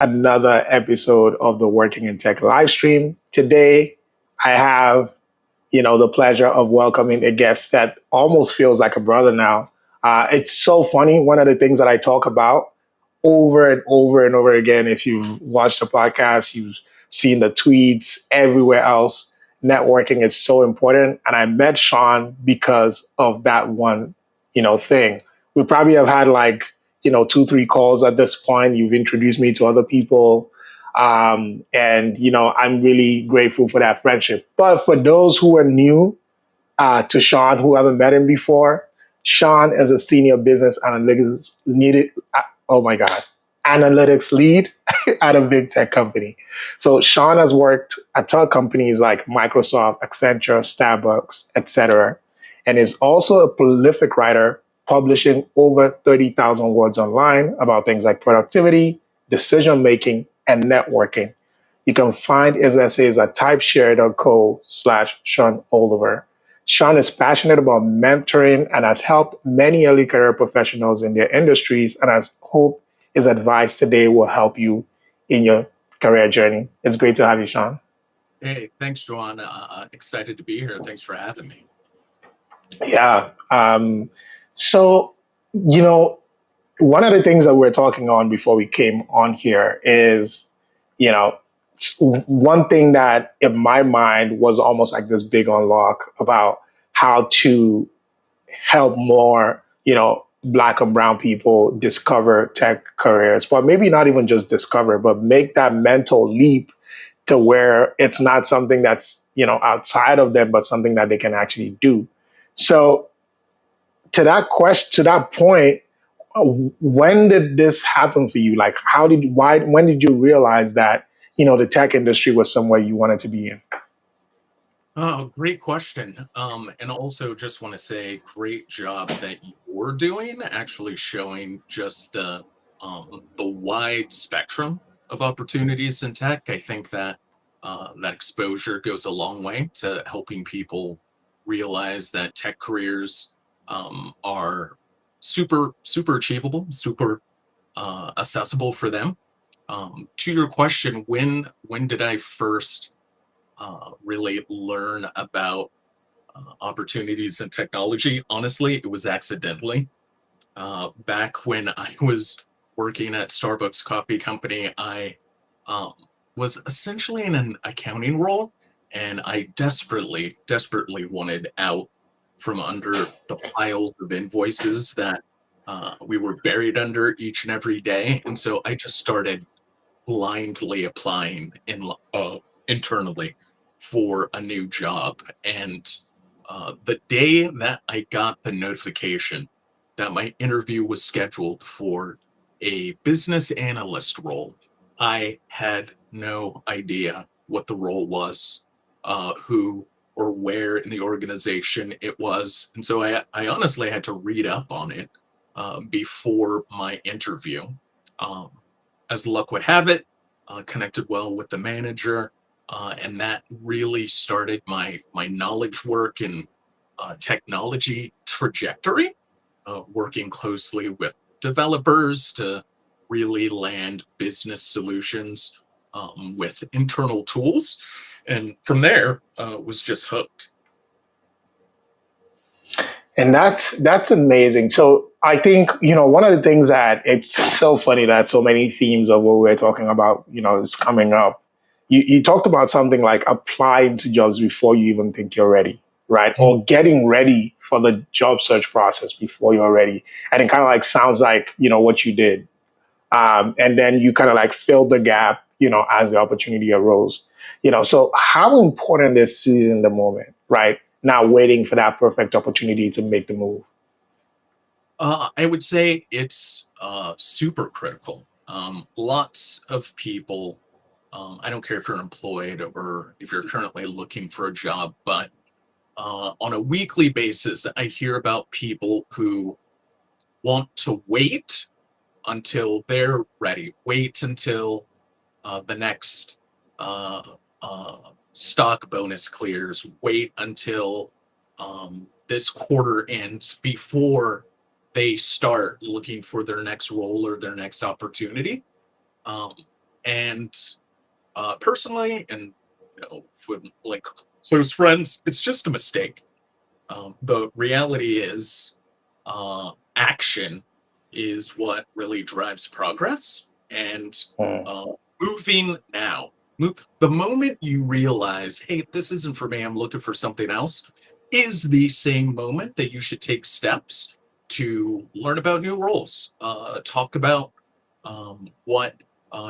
another episode of the Working in Tech live stream. Today, I have, the pleasure of welcoming a guest that almost feels like a brother now. It's so funny. One of the things that I talk about over and over and over again, if you've watched the podcast, you've seen the tweets everywhere else, networking is so important. And I met Sean because of that one, thing. We probably have had like, two, three calls at this point. You've introduced me to other people. And I'm really grateful for that friendship. But for those who are new to Sean, who haven't met him before, Sean is a senior business analytics needed. Oh my God, analytics lead at a big tech company. So Sean has worked at tech companies like Microsoft, Accenture, Starbucks, etc., and is also a prolific writer, publishing over 30,000 words online about things like productivity, decision making, and networking. You can find his essays at typeshare.co/Sean Oliver. Sean is passionate about mentoring and has helped many early career professionals in their industries, and I hope his advice today will help you in your career journey. It's great to have you, Sean. Hey, thanks, Joanne. Excited to be here. Thanks for having me. Yeah. So, you know, one of the things that we're talking on before we came on here is, you know, one thing that in my mind was almost like this big unlock about how to help more, black and brown people discover tech careers, but maybe not even just discover, but make that mental leap to where it's not something that's, outside of them, but something that they can actually do. So to that point, when did this happen for you? Like, when did you realize that, the tech industry was somewhere you wanted to be in? Oh, great question. And also just want to say, great job that you're doing, actually showing just the wide spectrum of opportunities in tech. I think that that exposure goes a long way to helping people realize that tech careers are super achievable, super accessible for them. To your question, when did I first really learn about opportunities in technology? Honestly, it was accidentally. Back when I was working at Starbucks Coffee Company, I um, was essentially in an accounting role, and I desperately wanted out from under the piles of invoices that we were buried under each and every day. And so I just started blindly applying internally for a new job. And the day that I got the notification that my interview was scheduled for a business analyst role, I had no idea what the role was, who or where in the organization it was. And so I honestly had to read up on it before my interview. Um, as luck would have it, connected well with the manager, and that really started my knowledge work and technology trajectory. Working closely with developers to really land business solutions with internal tools, and from there was just hooked. And that's amazing. So I think, one of the things that it's so funny that so many themes of what we're talking about, is coming up. You talked about something like applying to jobs before you even think you're ready, right? Or getting ready for the job search process before you're ready. And it kind of like sounds like, what you did. And then you kind of like filled the gap, as the opportunity arose. So how important is seizing the moment, right? Not waiting for that perfect opportunity to make the move. I would say it's super critical. Lots of people, I don't care if you're employed or if you're currently looking for a job, but on a weekly basis, I hear about people who want to wait until they're ready, wait until the next uh, stock bonus clears, wait until this quarter ends before they start looking for their next role or their next opportunity. Um, And personally, and with like close friends, it's just a mistake. The reality is, action is what really drives progress. And Mm, uh, moving now, the moment you realize, hey, this isn't for me, I'm looking for something else, is the same moment that you should take steps to learn about new roles, talk about what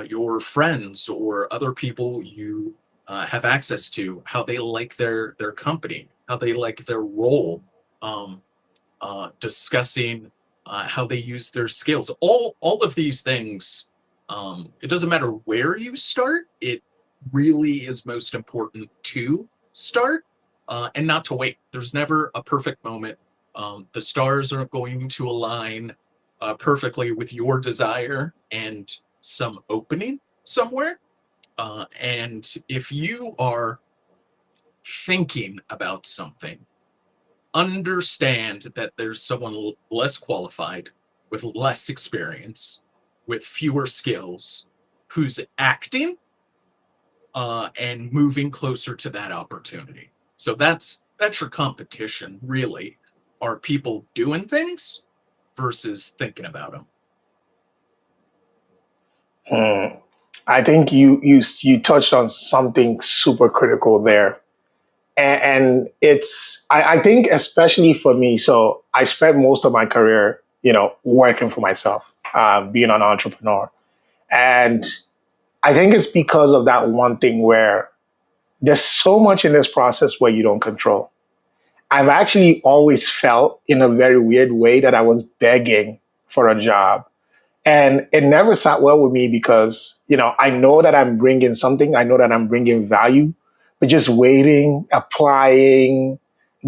your friends or other people you have access to, how they like their company, how they like their role, um, discussing how they use their skills. All of these things. It doesn't matter where you start. It really is most important to start and not to wait. There's never a perfect moment. The stars aren't going to align perfectly with your desire and some opening somewhere. And if you are thinking about something, understand that there's someone less qualified, with less experience, with fewer skills, who's acting and moving closer to that opportunity. So that's your competition, really. Are people doing things versus thinking about them? mm. I think you touched on something super critical there, and it's I think especially for me. So I spent most of my career, working for myself, being an entrepreneur, and I think it's because of that one thing where there's so much in this process where you don't control. I've actually always felt in a very weird way that I was begging for a job. And it never sat well with me because, I know that I'm bringing something, I know that I'm bringing value, but just waiting, applying,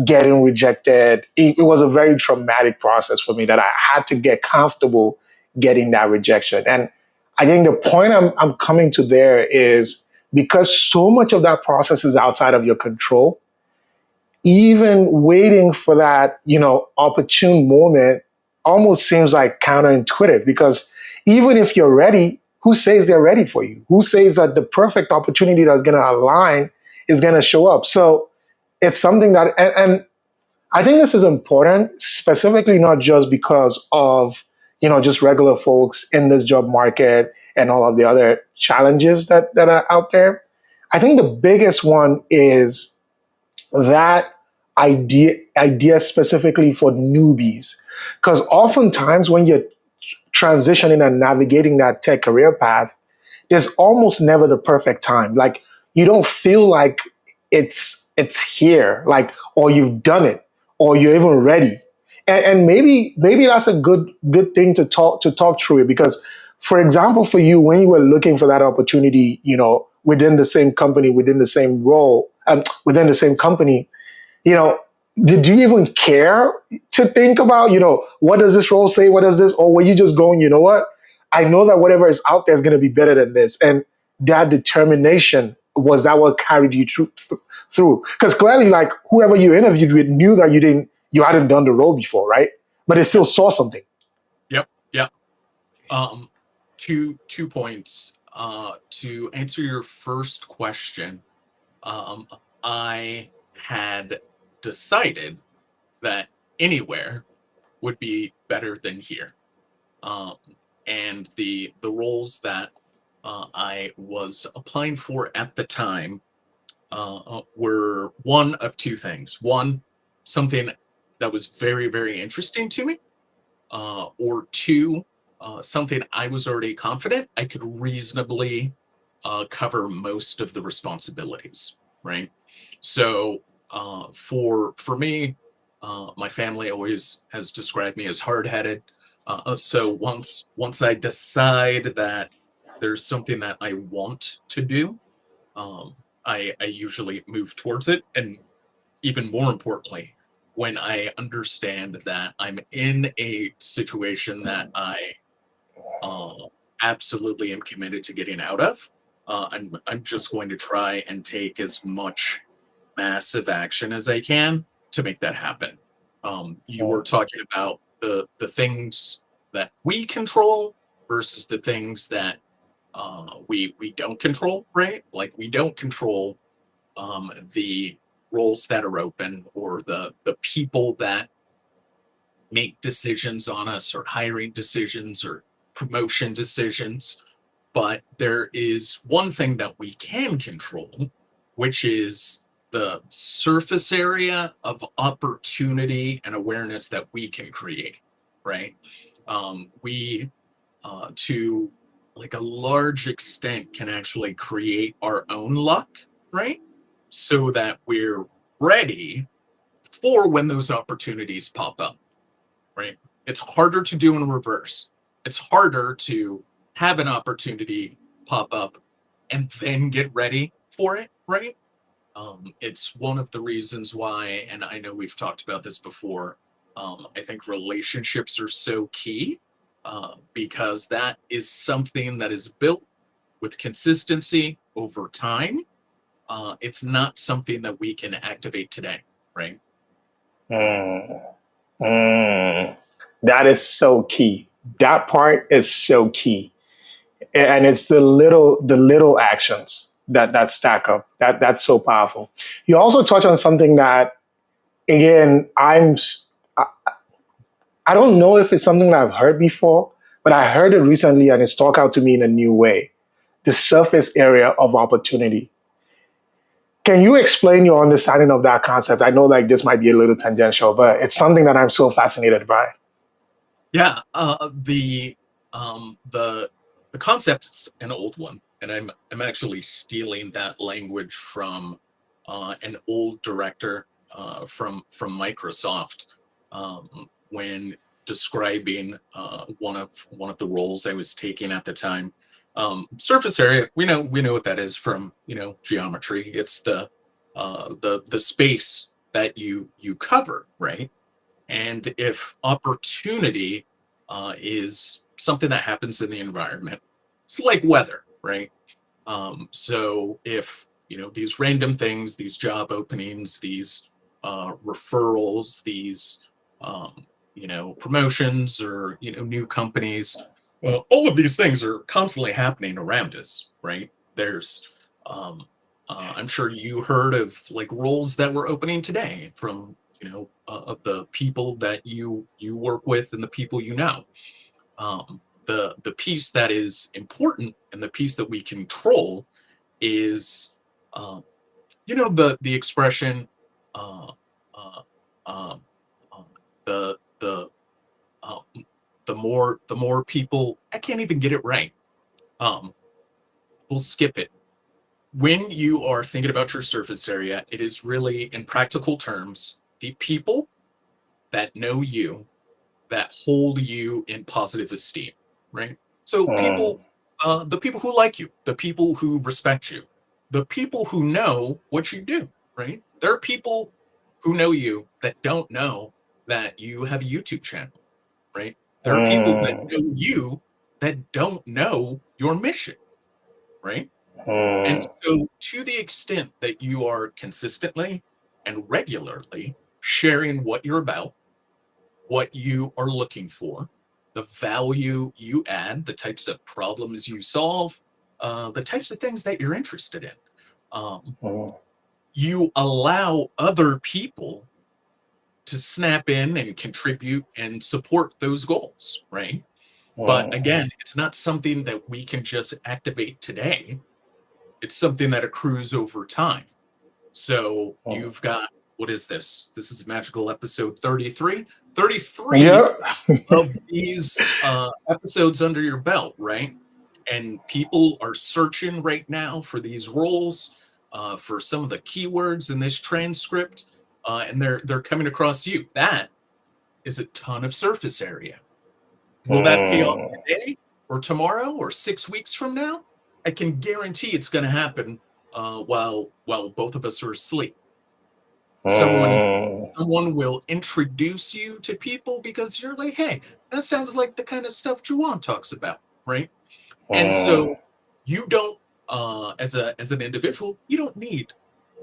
getting rejected, it was a very traumatic process for me that I had to get comfortable getting that rejection. And I think the point I'm coming to there is because so much of that process is outside of your control, even waiting for that, opportune moment almost seems like counterintuitive because even if you're ready, who says they're ready for you? Who says that the perfect opportunity that's going to align is going to show up? So it's something that, and I think this is important, specifically not just because of, just regular folks in this job market and all of the other challenges that are out there. I think the biggest one is that idea specifically for newbies, because oftentimes when you're transitioning and navigating that tech career path, there's almost never the perfect time. Like you don't feel like it's here, like, or you've done it, or you're even ready. And maybe that's a good thing to talk through it because, for example, for you when you were looking for that opportunity, within the same company, within the same role, within the same company, you know, did you even care to think about, what does this role say? What does this? Or were you just going, you know what? I know that whatever is out there is going to be better than this. And that determination, was that what carried you through? Because clearly, like whoever you interviewed with knew that you hadn't done the role before, right? But they still Yep, saw something. yep, yep. Um, two points. To answer your first question, um, I had decided that anywhere would be better than here. Um, and the roles that I was applying for at the time were one of two things. One, something that was very, very interesting to me, or two, something I was already confident I could reasonably cover most of the responsibilities, right? So for me, my family always has described me as hard headed. So once I decide that there's something that I want to do, um, I usually move towards it, and even more importantly, when I understand that I'm in a situation that I uh, absolutely am committed to getting out of, I'm just going to try and take as much massive action as I can to make that happen. You were talking about the things that we control versus the things that we don't control, right? Like we don't control the roles that are open or the people that make decisions on us or hiring decisions or promotion decisions. But there is one thing that we can control, which is the surface area of opportunity and awareness that we can create, right? We, to like a large extent, can actually create our own luck, right? So that we're ready for when those opportunities pop up, right? It's harder to do in reverse. It's harder to have an opportunity pop up and then get ready for it, right? It's one of the reasons why, and I know we've talked about this before. I think relationships are so key because that is something that is built with consistency over time. It's not something that we can activate today, right? Mm, mm. That is so key. That part is so key, and it's the little actions that stack up. That's so powerful. You also touch on something that, again, I don't know if it's something that I've heard before, but I heard it recently, and it stuck out to me in a new way. The surface area of opportunity. Can you explain your understanding of that concept? I know like this might be a little tangential, but it's something that I'm so fascinated by. Yeah, the concept's an old one, and I'm actually stealing that language from an old director from Microsoft when describing one of the roles I was taking at the time. Surface area, we know what that is from geometry. It's the space that you cover, right? And if opportunity is something that happens in the environment, it's like weather, right? So if these random things, these job openings, these referrals, these promotions, or new companies, all of these things are constantly happening around us, right? There's um, I'm sure you heard of like roles that were opening today from of the people that you work with and the people the piece that is important and the piece that we control is um, the expression uh, uh, um, uh, the um, the more people, I can't even get it right. um, we'll skip it. When you are thinking about your surface area, it is really, in practical terms, the people that know you, that hold you in positive esteem, right? So Mm, the people who like you, the people who respect you, the people who know what you do, right? There are people who know you that don't know that you have a YouTube channel, right? There are people that mm, know you that don't know your mission, right? And mm, so, to the extent that you are consistently and regularly sharing what you're about, what you are looking for, the value you add, the types of problems you solve, the types of things that you're interested in. Um, mm, you allow other people to snap in and contribute and support those goals, right? But mm, again, it's not something that we can just activate today. It's something that accrues over time. So mm. you've got, what is this? This is magical episode 33. 33 Yep. of these episodes under your belt, right? And people are searching right now for these roles, for some of the keywords in this transcript, and they're coming across you. That is a ton of surface area. Will that pay off Mm, today or tomorrow or 6 weeks from now? I can guarantee it's going to happen while both of us are asleep. Someone mm, someone will introduce you to people because you're like, hey, that sounds like the kind of stuff Juwan talks about, right? And mm, so you don't, as an individual, you don't need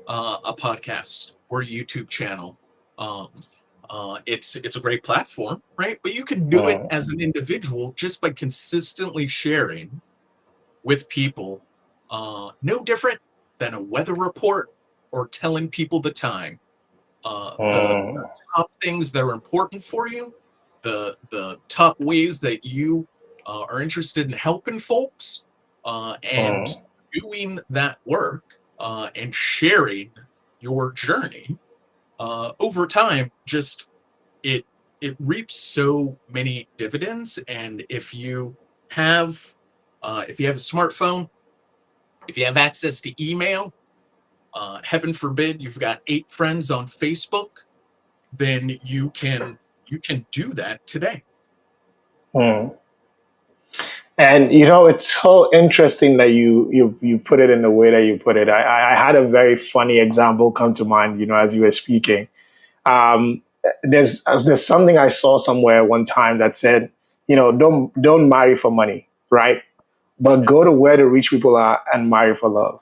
a podcast or a YouTube channel. Um, it's a great platform, right? But you can do it mm, as an individual just by consistently sharing with people, no different than a weather report or telling people the time. The Mm, top things that are important for you, the top ways that you are interested in helping folks, and mm, doing that work and sharing your journey over time. Just it it reaps so many dividends, and have if you have a smartphone, if you have access to email, heaven forbid you've got 8 friends on Facebook, then you can do that today. mm. And it's so interesting that you put it in the way that you put it. I had a very funny example come to mind, as you were speaking. Um, there's something I saw somewhere one time that said, don't marry for money, right? But go to where the rich people are and marry for love.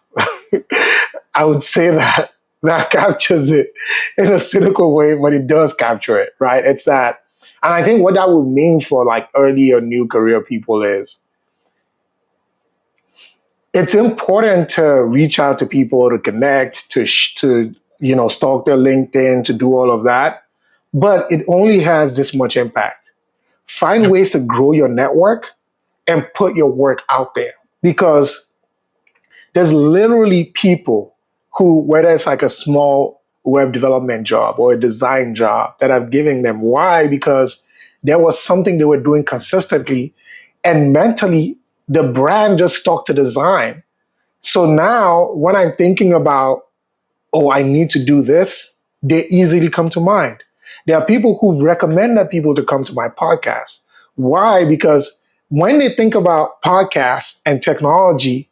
I would say that that captures it in a cynical way, but it does capture it, right? It's that, and I think what that would mean for like early or new career people is it's important to reach out to people, to connect, to stalk their LinkedIn, to do all of that, but it only has this much impact. Find Yep. ways to grow your network and put your work out there, because there's literally people who, whether it's like a small web development job or a design job, that I've given them. Why? Because there was something they were doing consistently, and mentally the brand just stuck to design. So now when I'm thinking about, oh, I need to do this, they easily come to mind. There are people who've recommended people to come to my podcast. Why? Because when they think about podcasts and technology,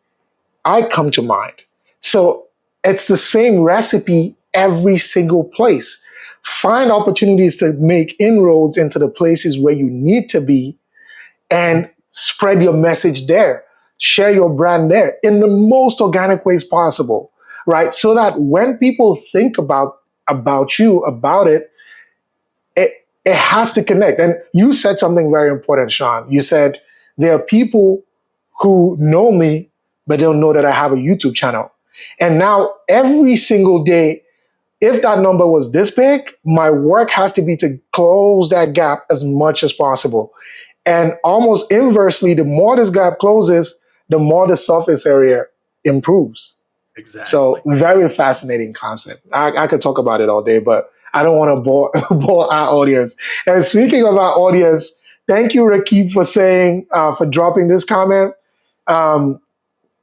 I come to mind. So it's the same recipe every single place. Find opportunities to make inroads into the places where you need to be and spread your message there. Share your brand there in the most organic ways possible, right? So that when people think about you, about it, it it has to connect. And you said something very important, Sean. You said there are people who know me, but they don't know that I have a YouTube channel. And now every single day, if that number was this big, my work has to be to close that gap as much as possible. And almost inversely, the more this gap closes, the more the surface area improves. So Exactly. very fascinating concept. I could talk about it all day, but I don't want to bore, bore our audience. And speaking of our audience, thank you, Rakib, for saying, for dropping this comment. Um,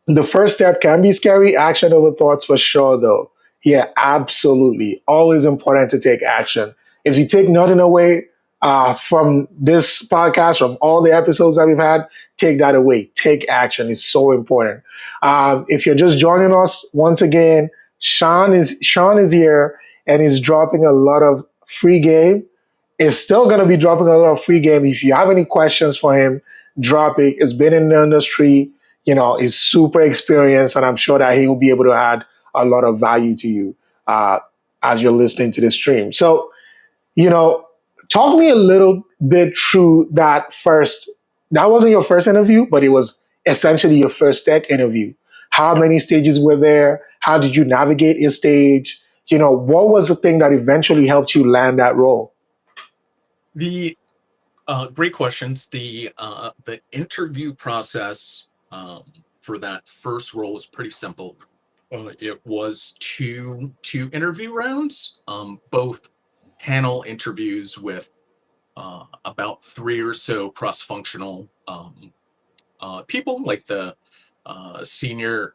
the first step can be scary. Action over thoughts for sure, though. Yeah, absolutely. Always important to take action. If you take nothing away from this podcast, from all the episodes that we've had, take that away. Take action. It's so important. If you're just joining us, once again, Sean is here and he's dropping a lot of free game. Is still going to be dropping a lot of free game. If you have any questions for him, drop it. It's been in the industry, is super experienced, and I'm sure that he will be able to add a lot of value to you uh, as you're listening to the stream. So, you know, talk me a little bit through that first. That wasn't your first interview, but it was essentially your first tech interview. How Yep. many stages were there? How did you navigate your stage? What was the thing that eventually helped you land that role? The great questions. The interview process for that first role was pretty simple. It was two interview rounds, both panel interviews with about three or so cross functional people, like the senior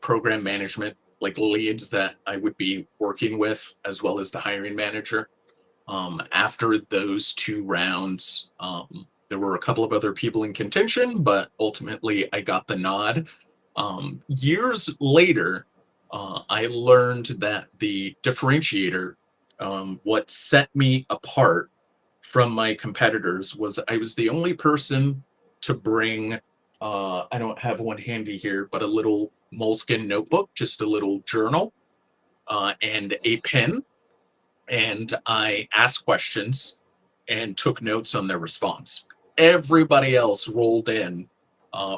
program management, like leads that I would be working with, as well as the hiring manager. After those two rounds, there were a couple of other people in contention, but ultimately I got the nod. Years later, I learned that the differentiator, what set me apart from my competitors, was I was the only person to bring, I don't have one handy here, but a little moleskin notebook, just a little journal, and a pen, and I asked questions and took notes on their response. Everybody else rolled in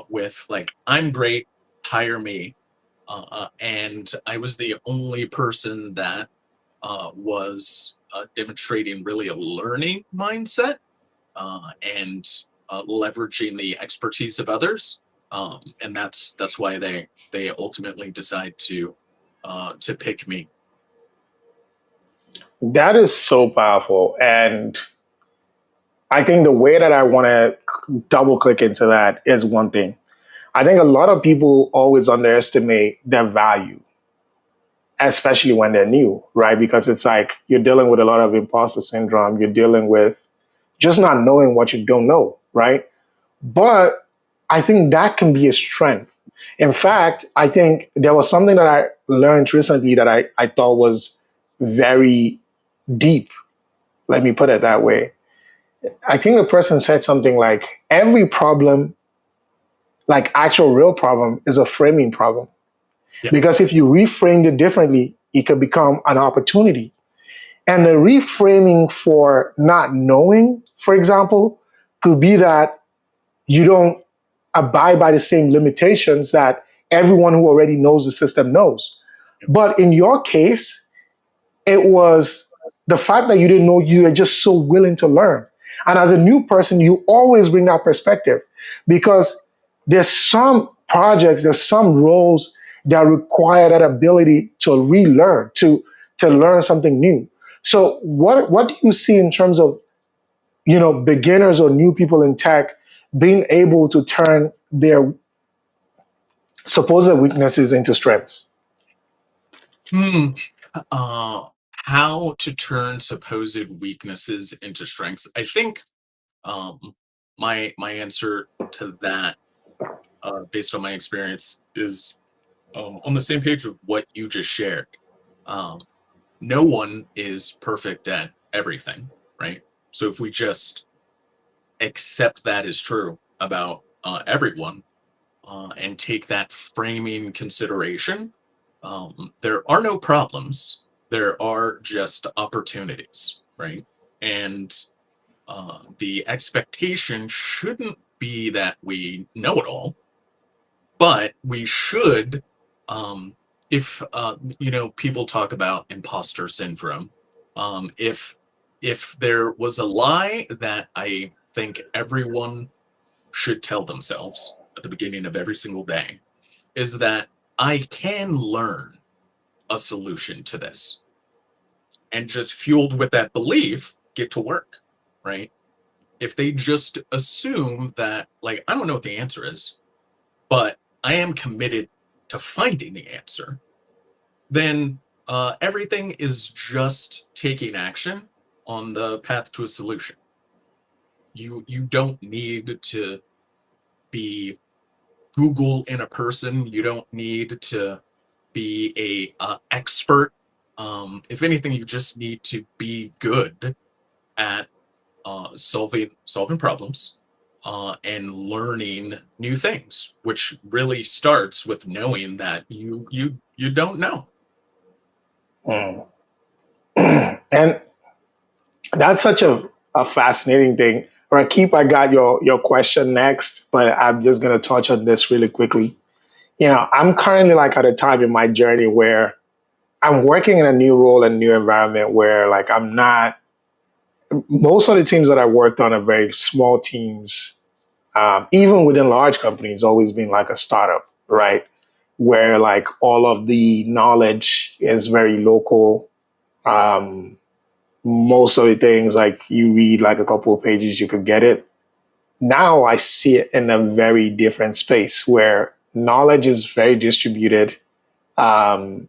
with like, I'm great, hire me. And I was the only person that was demonstrating really a learning mindset and leveraging the expertise of others. And that's why they ultimately decide to pick me. That is so powerful. And I think the way that I want to double click into that is one thing. I think a lot of people always underestimate their value, especially when they're new, right? Because it's like you're dealing with a lot of imposter syndrome. You're dealing with just not knowing what you don't know, right? But I think that can be a strength. In fact, I think there was something that I learned recently that I thought was very deep. Let me put it that way. I think the person said something like every problem, like actual real problem, is a framing problem. Yeah. Because if you reframe it differently, it could become an opportunity. And the reframing for not knowing, for example, could be that you don't abide by the same limitations that everyone who already knows the system knows. But in your case, it was the fact that you didn't know, you are just so willing to learn. And as a new person, you always bring that perspective because there's some projects, there's some roles that require that ability to relearn, to learn something new. So what do you see in terms of, beginners or new people in tech being able to turn their supposed weaknesses into strengths? Hmm. Uh, how to turn supposed weaknesses into strengths? I think um, my answer to that, based on my experience, is on the same page of what you just shared. Um, no one is perfect at everything, right? So if we just accept that is true about everyone and take that framing consideration, there are no problems. There are just opportunities, right? And the expectation shouldn't be that we know it all, but we should. Um, if people talk about imposter syndrome, if there was a lie that I think everyone should tell themselves at the beginning of every single day, is that I can learn a solution to this, and just fueled with that belief, get to work, right? If they just assume that, like, I don't know what the answer is, but I am committed to finding the answer, then everything is just taking action on the path to a solution. You don't need to be Google in a person. You don't need to be a expert. If anything, you just need to be good at solving problems and learning new things, which really starts with knowing that you don't know. Mm. And that's such a fascinating thing. Rakip, I got your question next, but I'm just gonna touch on this really quickly. I'm currently like at a time in my journey where I'm working in a new role and new environment where like I'm not most of the teams that I worked on are very small teams. Even within large companies, always been like a startup, right? Where like all of the knowledge is very local. Um, Most of the things like you read like a couple of pages, you could get it. Now I see it in a very different space where knowledge is very distributed. Um,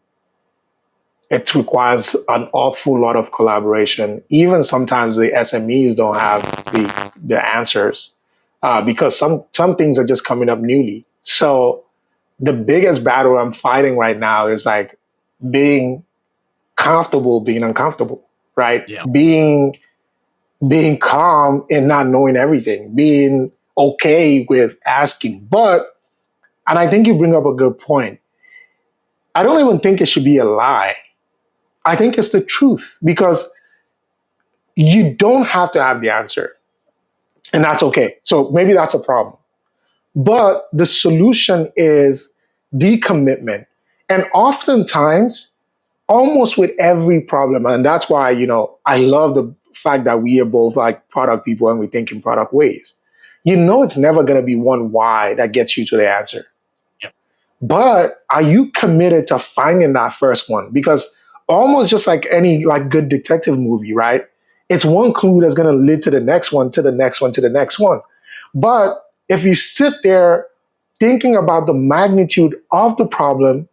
it requires an awful lot of collaboration. Even sometimes the SMEs don't have the answers because some things are just coming up newly. So the biggest battle I'm fighting right now is like being comfortable being uncomfortable, right? Yeah. Being calm and not knowing everything, being okay with asking. And I think you bring up a good point. I don't even think it should be a lie. I think it's the truth because you don't have to have the answer, and that's okay. So maybe that's a problem. but the solution is decommitment. And oftentimes, almost with every problem, and that's why, I love the fact that we are both like product people and we think in product ways. It's never going to be one why that gets you to the answer. Yep. But are you committed to finding that first one? Because almost just like any like good detective movie, right? It's one clue that's going to lead to the next one, to the next one, to the next one. But if you sit there thinking about the magnitude of the problem,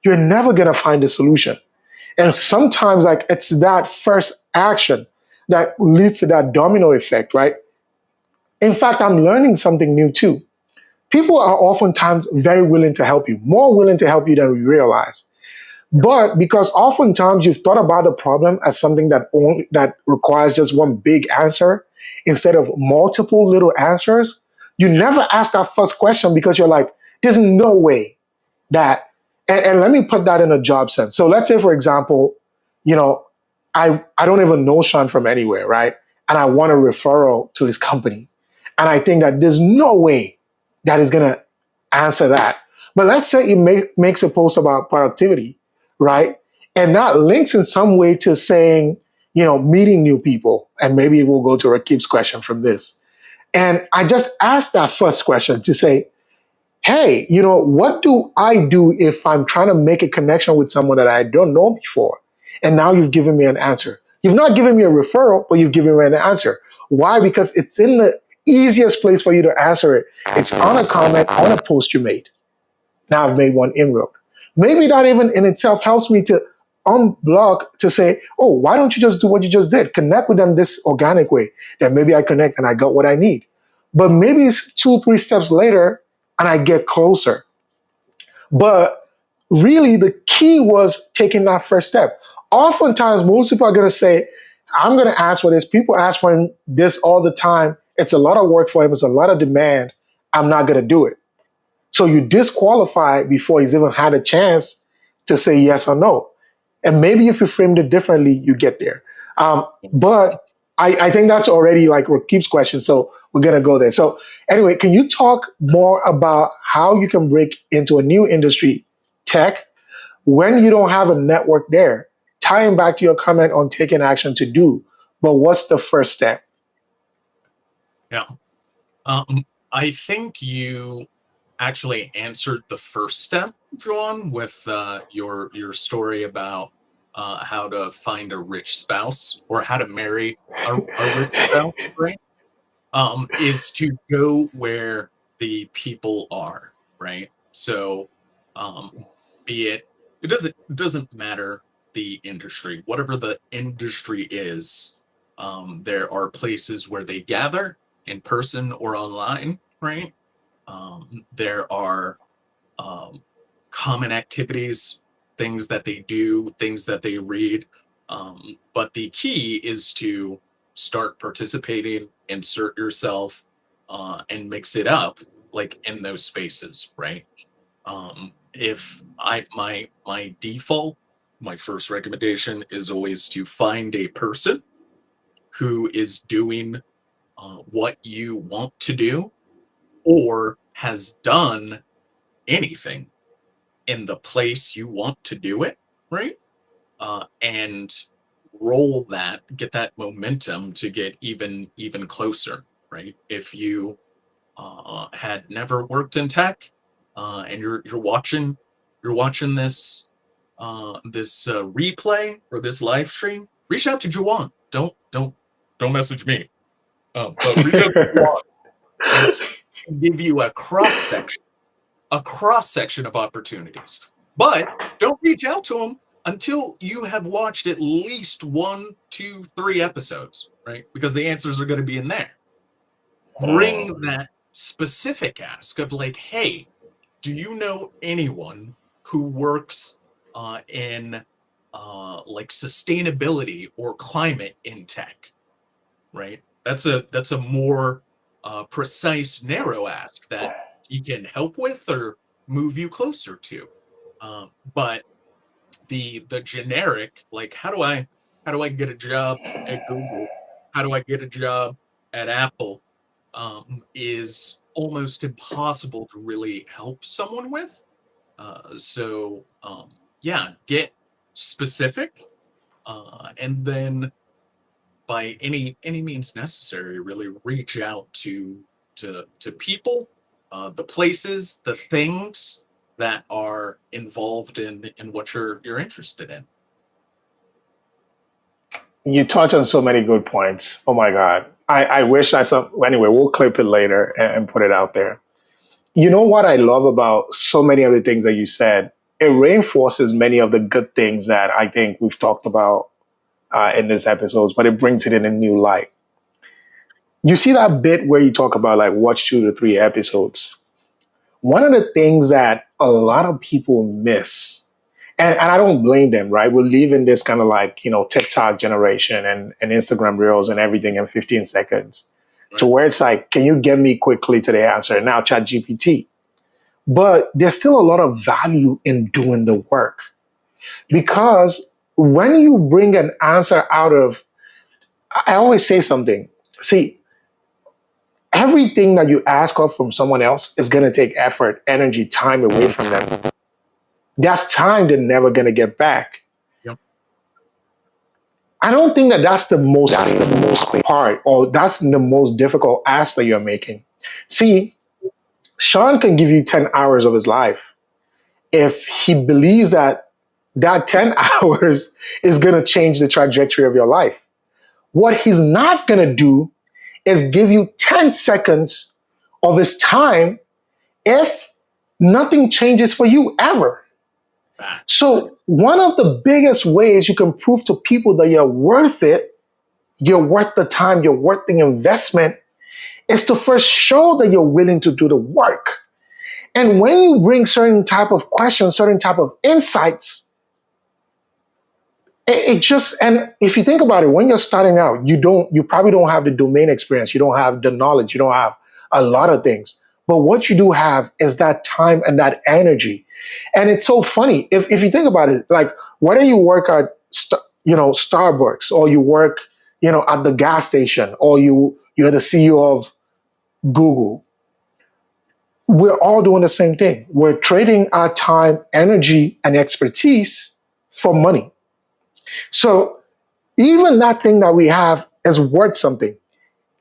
you're never going to find a solution. And Yeah. sometimes, like, it's that first action that leads to that domino effect, right? In fact, I'm learning something new too. People are oftentimes very willing to help you, more willing to help you than we realize. But because oftentimes you've thought about the problem as something that requires just one big answer instead of multiple little answers, you Yeah. never ask that first question because you're like, there's no way that. And let me put that in a job sense. So let's say, for example, you know, I don't even know Sean from anywhere, right? And I want a referral to his company, and I think that there's no way that is gonna answer that. But let's say he makes a post about productivity, right? And that links in some way to saying, meeting new people. And maybe we'll go to Rakib's question from this. And I just asked that first question to say, hey, what do I do if I'm trying to make a connection with someone that I don't know before? And now you've given me an answer. You've not given me a referral, but you've given me an answer. Why? Because it's in the easiest place for you to answer it. It's on a comment on a post you made. Now I've made one inroad. Maybe that even in itself helps me to unblock to say, oh, why don't you just do what you just did? Connect with them this organic way. Then maybe I connect and I got what I need. But maybe it's 2, 3 steps later and I get closer. But really, the key was taking that first step. Oftentimes, most people are going to say, I'm going to ask for this. People ask for this all the time. It's a lot of work for him, it's a lot of demand. I'm not going to do it. So you disqualify before he's even had a chance to say yes or no. And maybe if you framed it differently, you get there. But I think that's already like Rakib's question. So we're going to go there. So, anyway, can you talk more about how you can break into a new industry, tech, when you don't have a network there? Tying back to your comment on taking action to do, but what's the first step? Yeah. Um, I think you actually answered the first step, John, with your story about how to find a rich spouse or how to marry a rich spouse, right? Is to go where the people are, right? So, um, be it doesn't matter the industry, whatever the industry is, there are places where they gather in person or online, right? There are um, common activities, things that they do, things that they read. But the key is to start participating, insert yourself, and mix it up like in those spaces, right? If I my default, my first recommendation is always to find a person who is doing what you want to do or has done anything in the place you want to do it, right? And roll that, get that momentum to get even closer, right? If you had never worked in tech and you're watching this replay or this live stream, reach out to Juwan. Don't message me, but reach out to Juwan, and he can give you a cross section of opportunities. But don't reach out to them until you have watched at least 1, 2, 3 episodes, right? Because the answers are going to be in there. Bring that specific ask of like, hey, do you know anyone who works in like sustainability or climate in tech, right? That's a more precise, narrow ask that he can help with or move you closer to. But the generic, like, how do I get a job at Google? How do I get a job at Apple? Is almost impossible to really help someone with. Yeah, get specific, and then by any means necessary, really reach out to people, the places, the things that are involved in what you're interested in. You touch on so many good points. Oh my God. I wish I some anyway, we'll clip it later and put it out there. You know what I love about so many of the things that you said? It reinforces many of the good things that I think we've talked about in this episodes, but it brings it in a new light. You see that bit where you talk about like watch 2 to 3 episodes. One of the things that a lot of people miss, and I don't blame them, right? We live in this kind of like, TikTok generation and Instagram reels and everything in 15 seconds to Right. where it's like, can you get me quickly to the answer? Now, chat GPT. But there's still a lot of value in doing the work Yep. because when you bring an answer out of, I always say something. See, everything that you ask of from someone else is going to take effort, energy, time away from them. That's time they're never going to get back. Yep. I don't think that that's the most part or that's the most difficult ask that you're making. See, Sean can give you 10 hours of his life if he believes that that 10 hours is going to change the trajectory of your life. What he's not going to do is give you 10 seconds of his time if nothing changes for you ever. Facts. So, one of the biggest ways you can prove to people that you're worth it, you're worth the time, you're worth the investment, is to first show that you're willing to do the work. And when you bring certain type of questions, certain type of insights, it just, and if you think about it, when you're starting out, you probably don't have the domain experience, you don't have the knowledge, you don't have a lot of things. But what you do have is that time and that energy. And it's so funny if you think about it, like whether you work at Starbucks or you work at the gas station or you're the CEO of Google, we're all doing the same thing. We're trading our time, energy, and expertise for money. So even that thing that we have is worth something.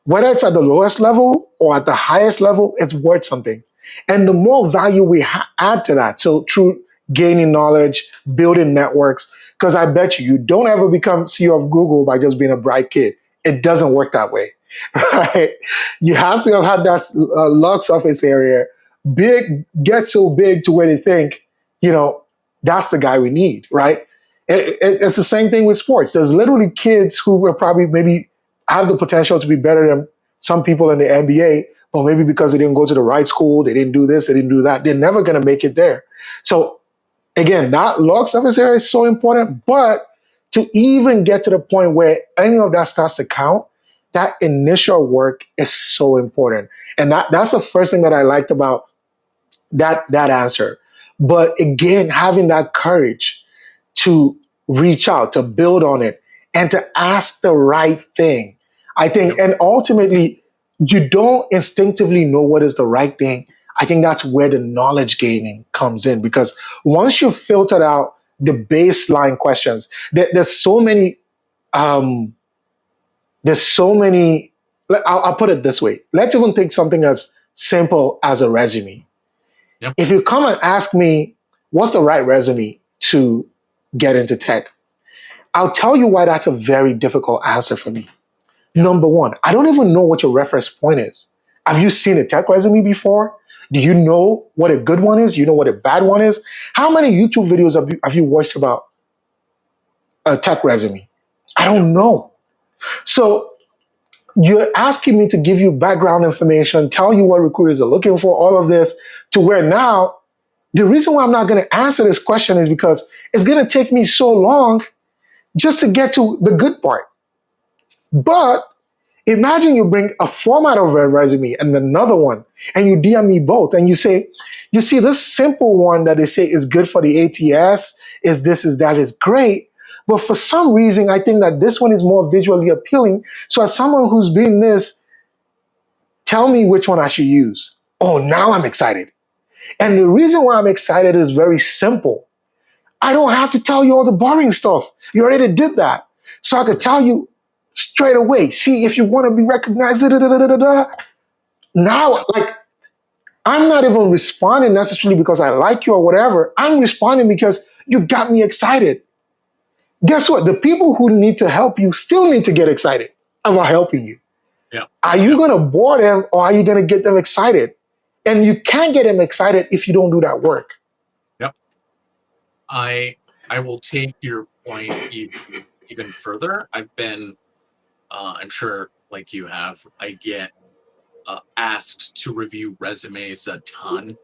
Whether it's at the lowest level or at the highest level, it's worth something. And the more value we add to that, so through gaining knowledge, building networks, because I bet you don't ever become CEO of Google by just being a bright kid. It doesn't work that way, right? You have to have had that luck surface area, big, get so big to where they think, you know, that's the guy we need, right? It's the same thing with sports. There's literally kids who will probably maybe have the potential to be better than some people in the NBA, but maybe because they didn't go to the right school, they didn't do this, they didn't do that, they're never going to make it there. So again, that log surface area is so important, but to even get to the point where any of that starts to count, that initial work is so important. And that's the first thing that I liked about that answer. But again, having that courage to reach out, to build on it, and to ask the right thing. I think, Yep. and ultimately, you don't instinctively know what is the right thing. I think that's where the knowledge gaining comes in because once you've filtered out the baseline questions, there's so many, um, there's so many. I'll put it this way. Let's even take something as simple as a resume. Yep. If you come and ask me, what's the right resume to get into tech? I'll tell you why that's a very difficult answer for me. Yep. Number one, I don't even know what your reference point is. Have you seen a tech resume before? Do you know what a good one is? You know what a bad one is? How many YouTube videos have you watched about a tech resume? I Yep. don't know. So you're asking me to give you background information, tell you what recruiters are looking for, all of this, to where now the reason why I'm not going to answer this question is because it's going to take me so long just to get to the good part. But imagine you bring a format of a resume and another one, and you DM me both, and you say, you see, this simple one that they say is good for the ATS, is this, is that, is great. But for some reason, I think that this one is more visually appealing. So as someone who's been this, tell me which one I should use. Oh, now I'm excited. And the reason why I'm excited is very simple. I don't have to tell you all the boring stuff. You already did that. So I could tell you straight away. See, if you want to be recognized, da, da, da, da, da, da. Now, Yep. like, I'm not even responding necessarily because I like you or whatever. I'm responding because you got me excited. Guess what? The people who need to help you still need to get excited about helping you. Yep. Are you Yep. going to bore them or are you going to get them excited? And you can't get them excited if you don't do that work. Yep. I I will take your point even further. I've been, I'm sure, like you have, I get asked to review resumes a ton,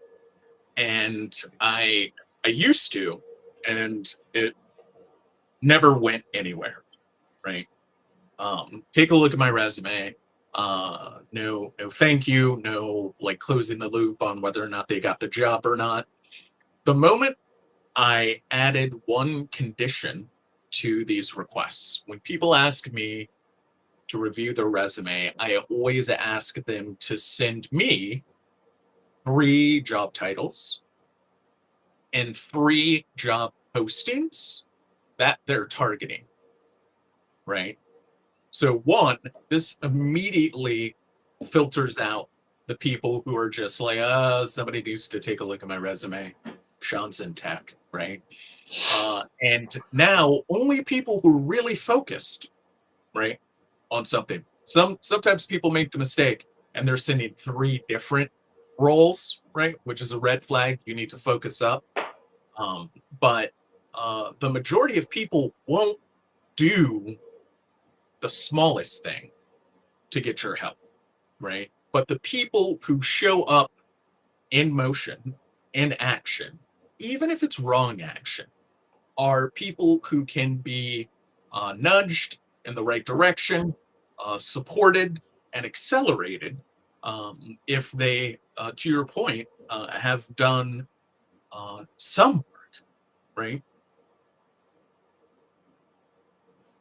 and I used to, and it never went anywhere. Right? Take a look at my resume. No, thank you. No, like closing the loop on whether or not they got the job or not. The moment I added one condition to these requests, when people ask me to review their resume, I always ask them to send me 3 job titles and 3 job postings that they're targeting, right? So, one, this immediately filters out the people who are just like, somebody needs to take a look at my resume. Sean's in tech, right? And now only people who are really focused, right, on something. Sometimes people make the mistake and they're sending 3 different roles, right, which is a red flag. You need to focus up. But the majority of people won't do the smallest thing to get your help, right? But the people who show up in motion, in action, even if it's wrong action, are people who can be nudged in the right direction, supported, and accelerated if they, to your point, have done some work, right?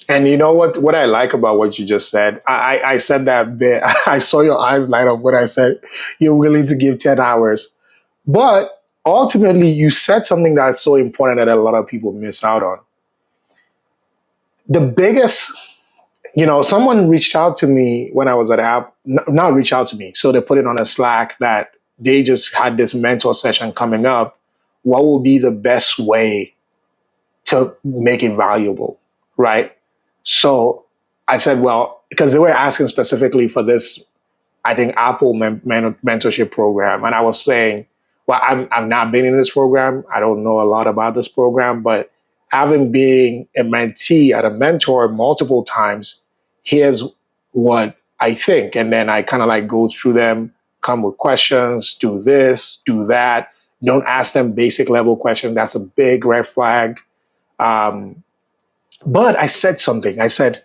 And you know what I like about what you just said? I said that bit. I saw your eyes light up when I said you're willing to give 10 hours. But ultimately, you said something that's so important that a lot of people miss out on. The biggest, someone reached out to me when I was at App, not reach out to me. So they put it on a Slack that they just had this mentor session coming up. What would be the best way to make it valuable? Right. So I said, well, because they were asking specifically for this, I think, Apple mentorship program. And I was saying, well, I've not been in this program. I don't know a lot about this program, but having been a mentee and a mentor multiple times, here's what I think. And then I kind of like go through them, come with questions, do this, do that. Don't ask them basic level questions. That's a big red flag. Um, but I said something. I said,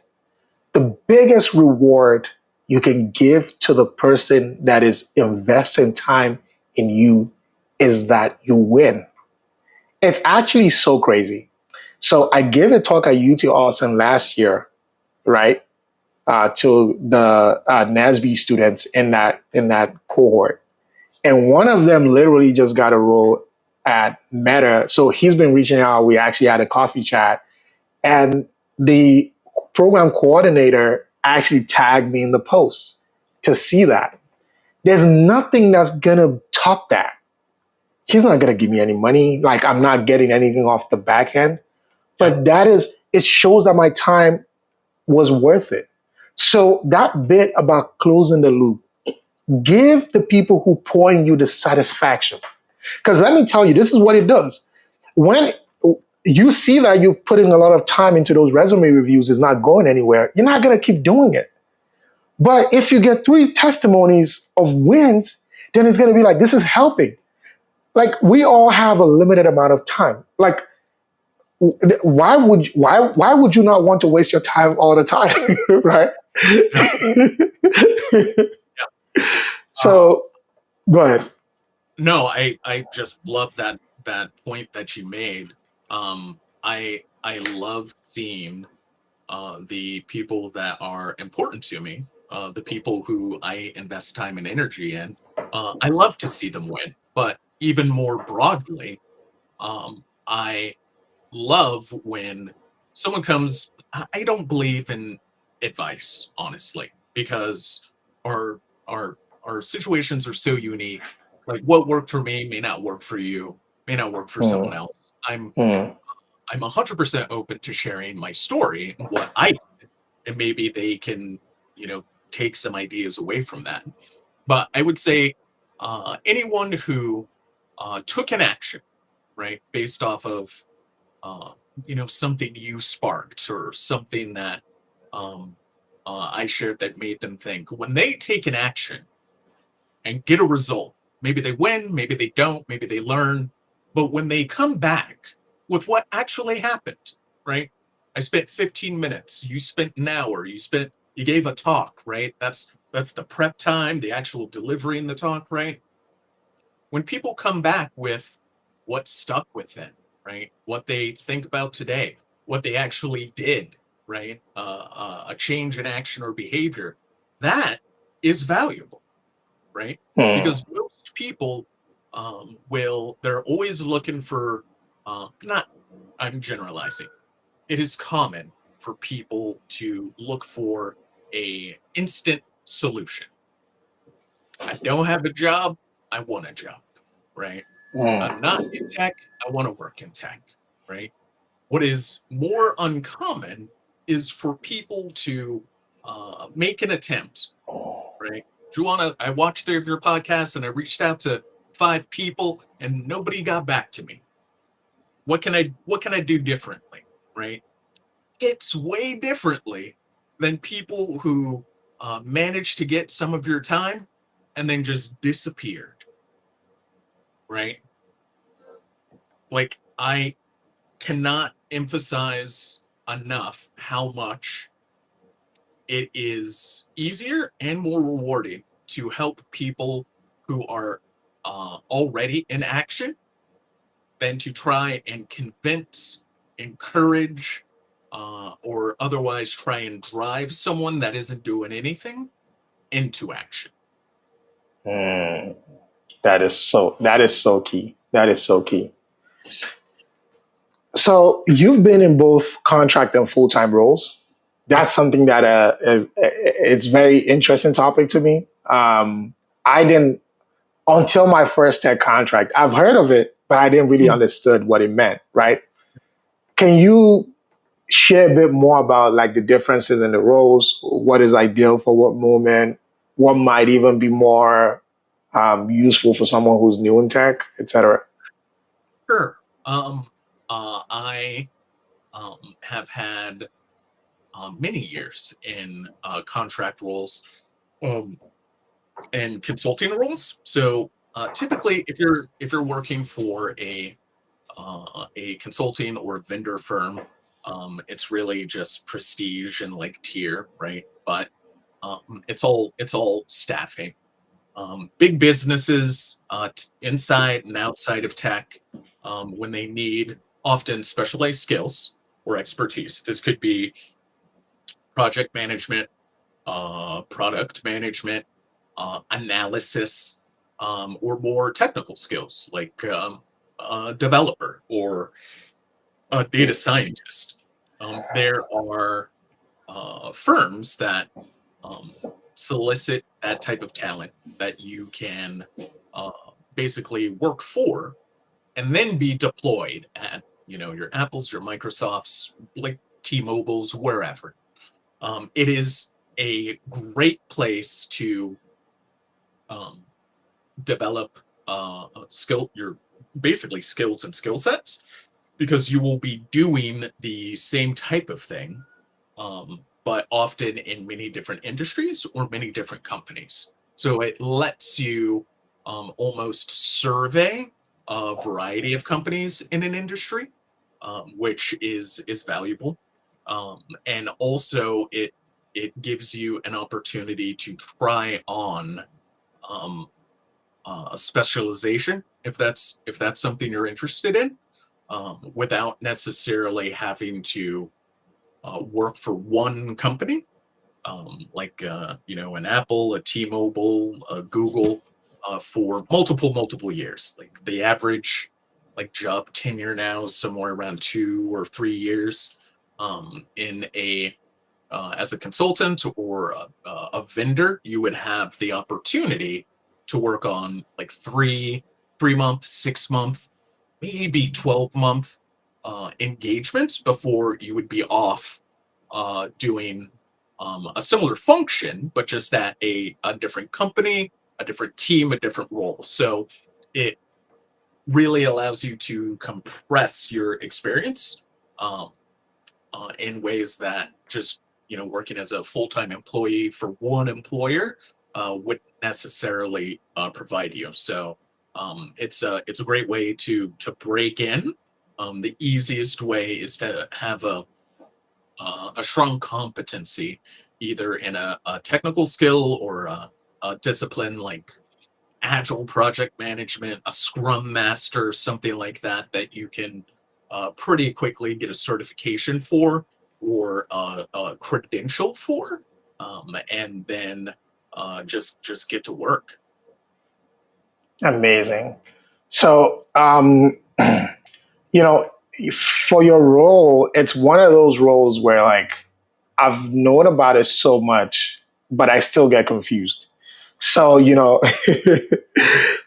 the biggest reward you can give to the person that is investing time in you is that you win. It's actually so crazy. So I gave a talk at UT Austin last year, right, to the NASB students in that cohort, and one of them literally just got a role at Meta. So he's been reaching out. We actually had a coffee chat, and the program coordinator actually tagged me in the post to see that. There's nothing that's gonna top that. He's not gonna give me any money. Like, I'm not getting anything off the back end. Yeah. But it shows that my time was worth it. So that bit about closing the loop, give the people who pour in you the satisfaction. Because let me tell you, this is what it does. When you see that you're putting a lot of time into those resume reviews, is not going anywhere, you're not going to keep doing it. But if you get 3 testimonies of wins, then it's going to be like, this is helping. Like, we all have a limited amount of time. Like, why would you not want to waste your time all the time, right? Yeah. Uh, So go ahead. no, I just love that point that you made. I love seeing the people that are important to me, the people who I invest time and energy in, I love to see them win, but even more broadly, I love when someone comes. I don't believe in advice, honestly, because our our our situations are so unique. Like what worked for me may not work for you, may not work for someone Mm, else. mm, I'm 100% open to sharing my story and what I did, and maybe they can, you know, take some ideas away from that. But I would say anyone who took an action, right, based off of uh, something you sparked or something that um, I shared that made them think. When they take an action and get a result, maybe they win, maybe they don't, maybe they learn, but when they come back with what actually happened, right? I spent 15 minutes, you spent an hour, you gave a talk, right? That's the prep time, the actual delivering the talk, right? When people come back with what stuck with them, right? What they think about today, what they actually did, right? A change in action or behavior, that is valuable, right? mm, Because most people they're always looking for, not, I'm generalizing. It is common for people to look for a instant solution. I don't have a job, I want a job, right? I'm not mm, in tech, I want to work in tech, right? What is more uncommon is for people to make an attempt, right? Juana, I watched three of your podcasts and I reached out to five people and nobody got back to me. What can I do differently? Right? It's way differently than people who managed to get some of your time and then just disappeared, right? Like I cannot emphasize enough how much it is easier and more rewarding to help people who are already in action than to try and convince, encourage, or otherwise try and drive someone that isn't doing anything into action. mm. That is so key. That is so key. So you've been in both contract and full time roles. That's Yes. something that it's very interesting topic to me. I didn't until my first tech contract. I've heard of it, but I didn't really Mm. understood what it meant. Right? Can you share a bit more about like the differences in the roles? What is ideal for what moment? What might even be more useful for someone who's new in tech, etc. Sure. I have had many years in contract roles um, and consulting roles. So typically, if you're working for a consulting or vendor firm, it's really just prestige and like tier, right? But it's all staffing. Big businesses inside and outside of tech, when they need often specialized skills or expertise. This could be project management, product management, analysis, or more technical skills like a developer or a data scientist. There are firms that um, solicit that type of talent that you can uh, basically work for and then be deployed at your Apples, your Microsofts, like T-Mobiles, wherever. It is a great place to um, develop your basically skills and skill sets because you will be doing the same type of thing, but often in many different industries or many different companies. So it lets you almost survey a variety of companies in an industry, which is valuable, and also it gives you an opportunity to try on um, specialization if that's something you're interested in, without necessarily having to work for one company, like an Apple, a T-Mobile, a Google. for multiple years. Like the average like job tenure now is somewhere around 2 or 3 years in a as a consultant or a vendor. You would have the opportunity to work on like 3 month, 6 month, maybe 12 month engagements before you would be off doing a similar function, but just at a different company, a different team, a different role. So it really allows you to compress your experience um, in ways that just working as a full-time employee for one employer wouldn't necessarily provide you. So it's a great way to break in. The easiest way is to have a strong competency, either in a technical skill or a discipline like agile project management, a scrum master, something like that, that you can pretty quickly get a certification for or a credential for, and then just get to work. Amazing. So, you know, for your role, it's one of those roles where like I've known about it so much, but I still get confused. So,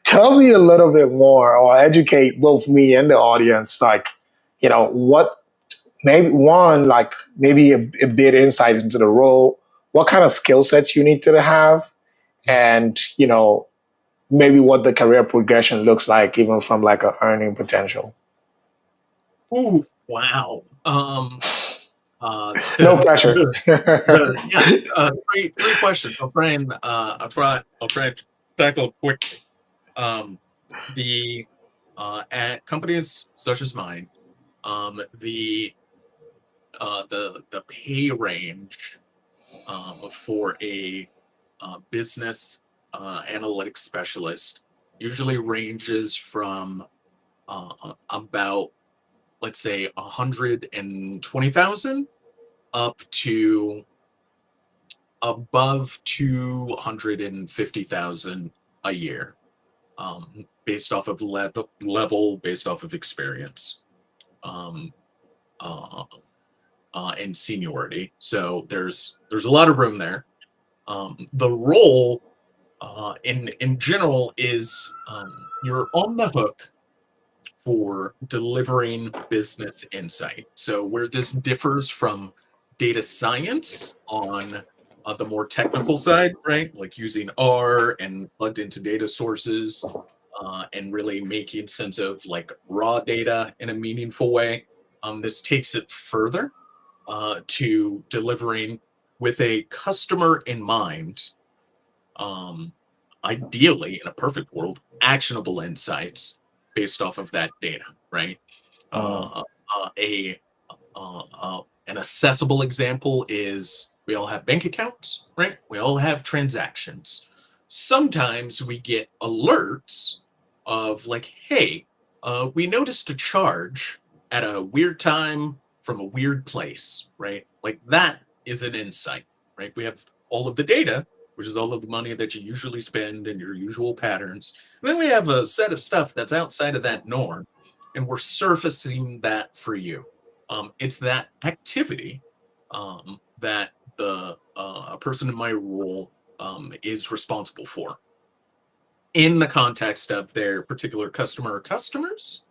tell me a little bit more or educate both me and the audience, like, what maybe one, like maybe a bit insight into the role, what kind of skill sets you need to have, and, maybe what the career progression looks like, even from like a earning potential. Ooh, wow. No pressure. Yeah, three questions. I'll try to tackle quickly. Um, the at companies such as mine, the pay range for a business analytics specialist usually ranges from about, let's say, 120,000 up to above 250,000 a year, based off of level, based off of experience, um, uh, and seniority. So there's a lot of room there. The role, in general, is you're on the hook for delivering business insight. So where this differs from data science on the more technical side, right? Like using R and plugged into data sources, and really making sense of like raw data in a meaningful way. This takes it further to delivering with a customer in mind, um, ideally, in a perfect world, actionable insights based off of that data, right? Mm, Uh, a an accessible example is we all have bank accounts, right? We all have transactions. Sometimes we get alerts of like, hey, we noticed a charge at a weird time from a weird place, right? Like that is an insight, right? We have all of the data, which is all of the money that you usually spend and your usual patterns. And then we have a set of stuff that's outside of that norm, and we're surfacing that for you. It's that activity that the a person in my role is responsible for in the context of their particular customer or customers,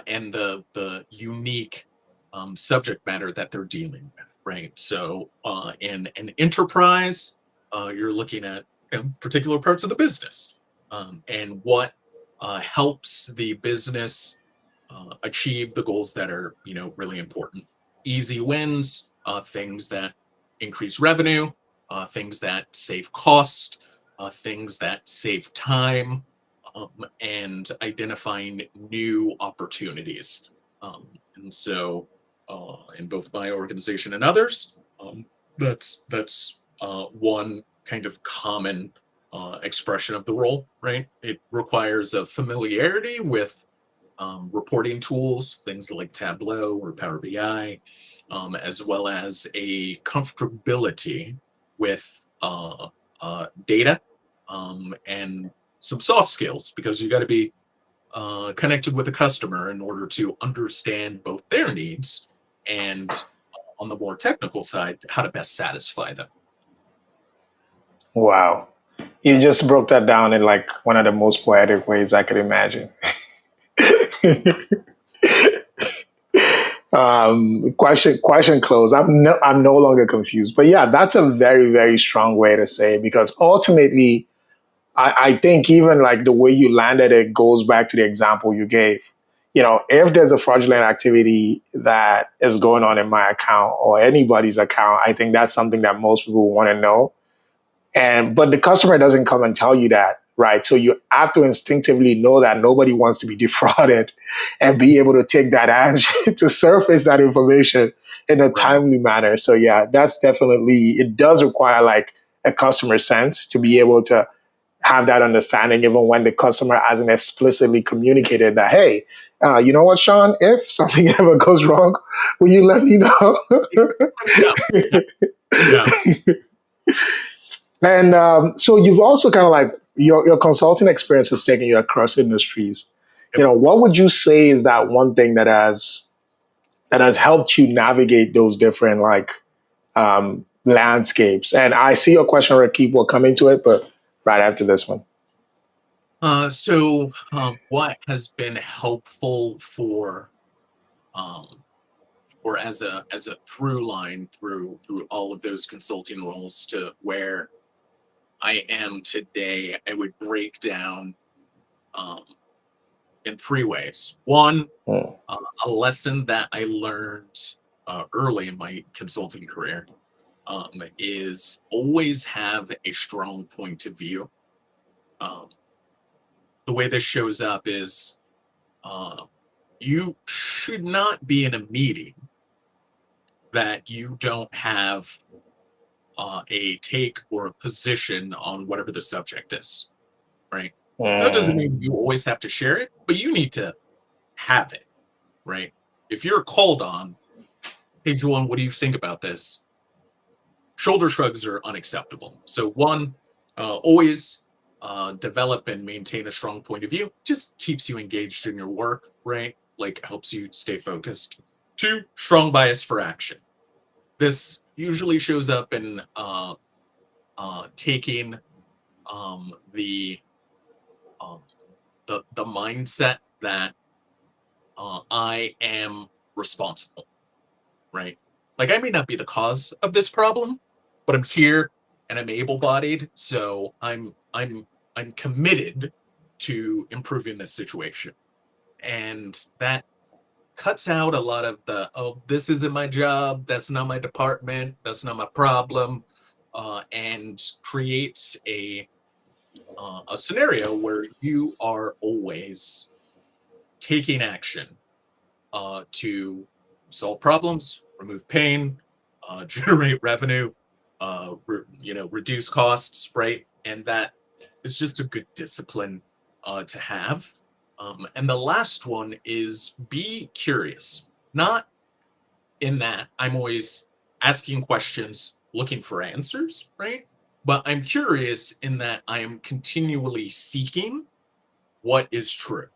and the unique subject matter that they're dealing with, right? So in an enterprise, you're looking at particular parts of the business, and what helps the business achieve the goals that are really important. Easy wins, things that increase revenue, things that save cost, things that save time, um, and identifying new opportunities. And so, in both my organization and others, that's one kind of common expression of the role, right? It requires a familiarity with reporting tools, things like Tableau or Power BI, as well as a comfortability with data, and some soft skills because you got to be connected with the customer in order to understand both their needs and on the more technical side, how to best satisfy them. Wow. You just broke that down in like one of the most poetic ways I could imagine. Question closed. I'm no longer confused. But yeah, that's a very, very strong way to say it because ultimately I think even like the way you landed it goes back to the example you gave. If there's a fraudulent activity that is going on in my account or anybody's account, I think that's something that most people want to know. But the customer doesn't come and tell you that, right? So you have to instinctively know that nobody wants to be defrauded and be able to take that action to surface that information in a Right. timely manner. So yeah, that's definitely, it does require like a customer sense to be able to have that understanding, even when the customer hasn't explicitly communicated that, hey, you know what, Sean, if something ever goes wrong, will you let me know? Let me know. Yeah. Yeah. And so you've also kind of like your consulting experience has taken you across industries. Yep. What would you say is that one thing that has helped you navigate those different like landscapes? And I see your question, Rakib, will come into it, but right after this one. What has been helpful for um, or as a through line through all of those consulting roles to where I am today, I would break down um, in three ways. One, Mm, uh, a lesson that I learned early in my consulting career is always have a strong point of view. Um, the way this shows up is uh, you should not be in a meeting that you don't have a take or a position on whatever the subject is, right? That doesn't mm, mean you always have to share it, but you need to have it, right? If you're called on, hey, Juan, what do you think about this? Shoulder shrugs are unacceptable. So, one, always develop and maintain a strong point of view. Just keeps you engaged in your work, right? Like helps you stay focused. Two, strong bias for action. This usually shows up in taking um, the um, the mindset that I am responsible, right? Like I may not be the cause of this problem, but I'm here and I'm able-bodied, so I'm committed to improving this situation. And that cuts out a lot of the, oh, this isn't my job, that's not my department, that's not my problem, and creates a scenario where you are always taking action to solve problems, remove pain, generate revenue, reduce costs, right? And that is just a good discipline to have. And the last one is be curious, not in that I'm always asking questions, looking for answers, right? But I'm curious in that I am continually seeking what is true,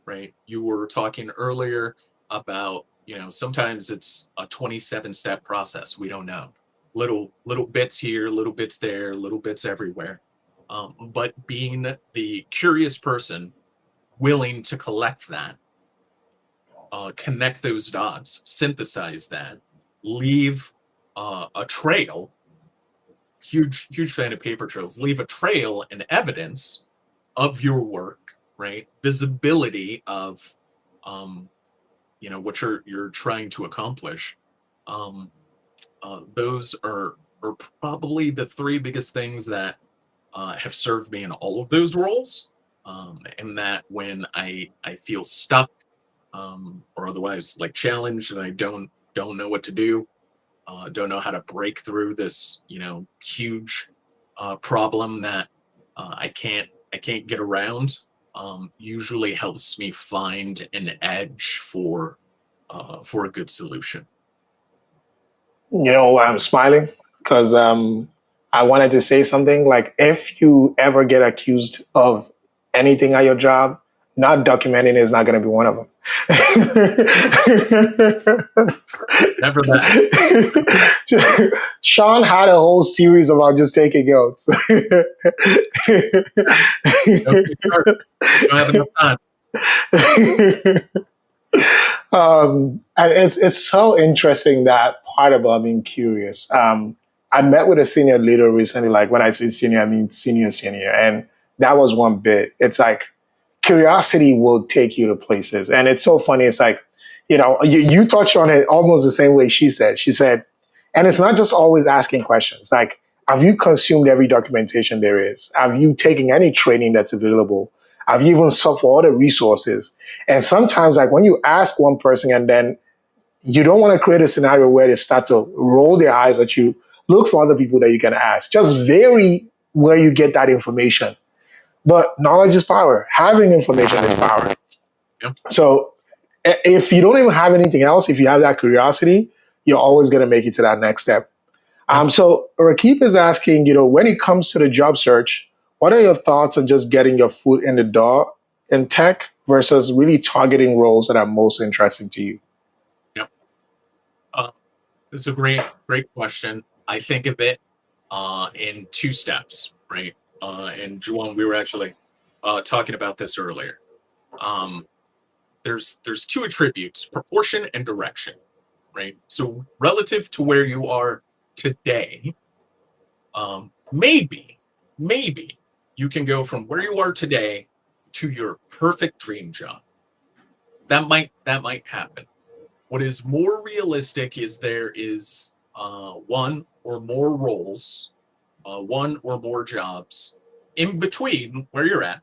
right? You were talking earlier about, sometimes it's a 27-step process. We don't know. Little bits here, little bits there, little bits everywhere. But being the curious person willing to collect that, connect those dots, synthesize that, leave a trail. Huge fan of paper trails. Leave a trail and evidence of your work, right? Visibility of um, what you're trying to accomplish. Um, those are probably the three biggest things that have served me in all of those roles. And that when I feel stuck or otherwise like challenged and I don't know what to do, don't know how to break through this huge problem that I can't get around. Usually helps me find an edge for a good solution. I'm smiling because I wanted to say something like if you ever get accused of anything at your job, not documenting is not going to be one of them. Never that. Sean had a whole series about just taking notes. Don't get started. You don't have enough time. And it's so interesting, that part about being curious. I met with a senior leader recently. Like when I say senior, I mean senior, and that was one bit. It's like curiosity will take you to places, and it's so funny. It's like, you touched on it almost the same way she said. She said, and it's not just always asking questions. Like, have you consumed every documentation there is? Have you taken any training that's available? Have you even sought for other resources? And sometimes, like when you ask one person and then you don't want to create a scenario where they start to roll their eyes at you, look for other people that you can ask. Just vary where you get that information. But knowledge is power. Having information is power. Yep. So if you don't even have anything else, if you have that curiosity, you're always going to make it to that next step. So Rakib is asking, when it comes to the job search, what are your thoughts on just getting your foot in the door in tech versus really targeting roles that are most interesting to you? Yep. It's a great question. I think of it in two steps, right? And Juwan, we were actually talking about this earlier. Um, there's two attributes: proportion and direction, right? So relative to where you are today, maybe you can go from where you are today to your perfect dream job. That might happen. What is more realistic is there is one or more roles, one or more jobs in between where you're at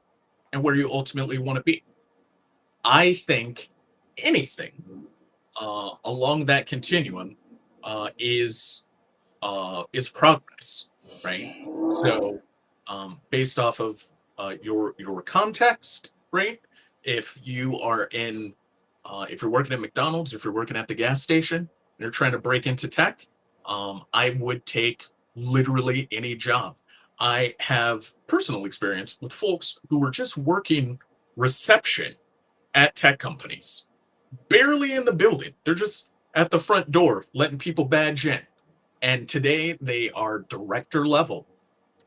and where you ultimately want to be. I think anything along that continuum is progress, right? So, based off of your context, right? If you are in, if you're working at McDonald's, if you're working at the gas station, and you're trying to break into tech, I would take literally any job. I have personal experience with folks who were just working reception at tech companies, barely in the building. They're just at the front door letting people badge in. And today they are director level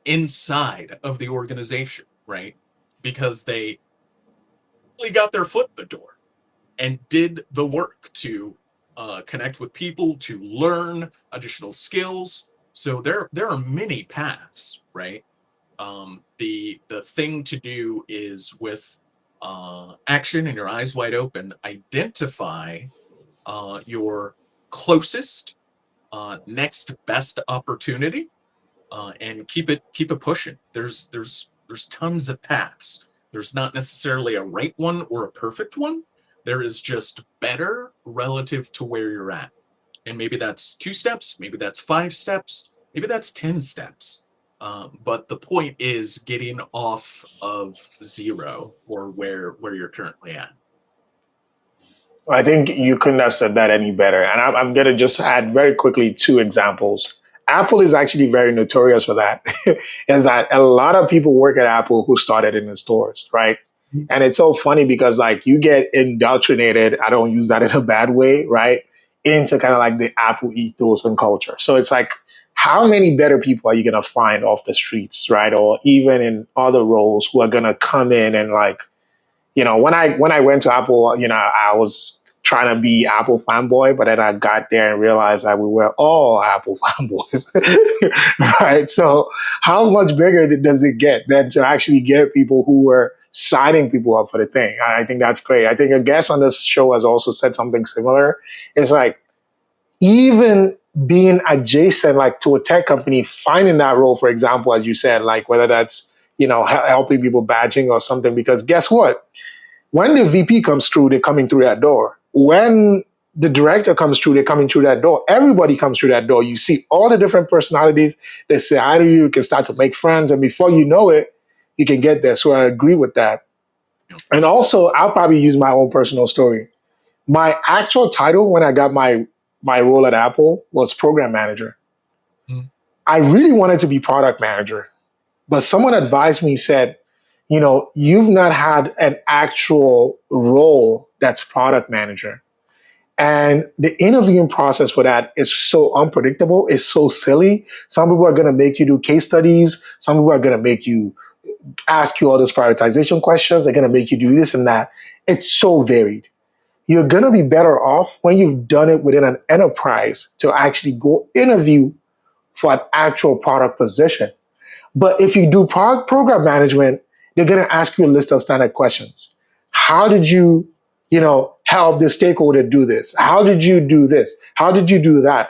inside of the organization, right? Because they really got their foot in the door and did the work to connect with people, to learn additional skills. So there are many paths, right? The thing to do is with action and your eyes wide open, identify your closest next best opportunity, and keep it pushing. There's tons of paths. There's not necessarily a right one or a perfect one. There is just better relative to where you're at. And maybe that's 2 steps, maybe that's 5 steps, maybe that's 10 steps. But the point is getting off of zero or where you're currently at. I think you couldn't have said that any better. And I'm going to just add very quickly 2 examples. Apple is actually very notorious for that. Is that a lot of people work at Apple who started in the stores, right? And it's so funny because like you get indoctrinated, I don't use that in a bad way, right? Into kind of like the Apple ethos and culture. So it's like, how many better people are you going to find off the streets, right? Or even in other roles who are going to come in and like, when I went to Apple, I was trying to be Apple fanboy, but then I got there and realized that we were all Apple fanboys, right? So how much bigger does it get than to actually get people who were signing people up for the thing? I think that's great. I think a guest on this show has also said something similar. It's like even being adjacent, like to a tech company, finding that role, for example, as you said, like whether that's helping people badging or something. Because guess what? When the VP comes through, they're coming through that door. When the director comes through, they're coming through that door. Everybody comes through that door. You see all the different personalities. They say hi to you. You can start to make friends. And before you know it, you can get there. So I agree with that. And also, I'll probably use my own personal story. My actual title when I got my role at Apple was program manager. Mm. I really wanted to be product manager, but someone advised me, said, you've not had an actual role that's product manager. And the interviewing process for that is so unpredictable. It's so silly. Some people are going to make you do case studies. Some people are going to make you ask you all those prioritization questions. They're going to make you do this and that. It's so varied. You're going to be better off when you've done it within an enterprise to actually go interview for an actual product position. But if you do program management, they're going to ask you a list of standard questions. How did you, help the stakeholder do this? How did you do this? How did you do that?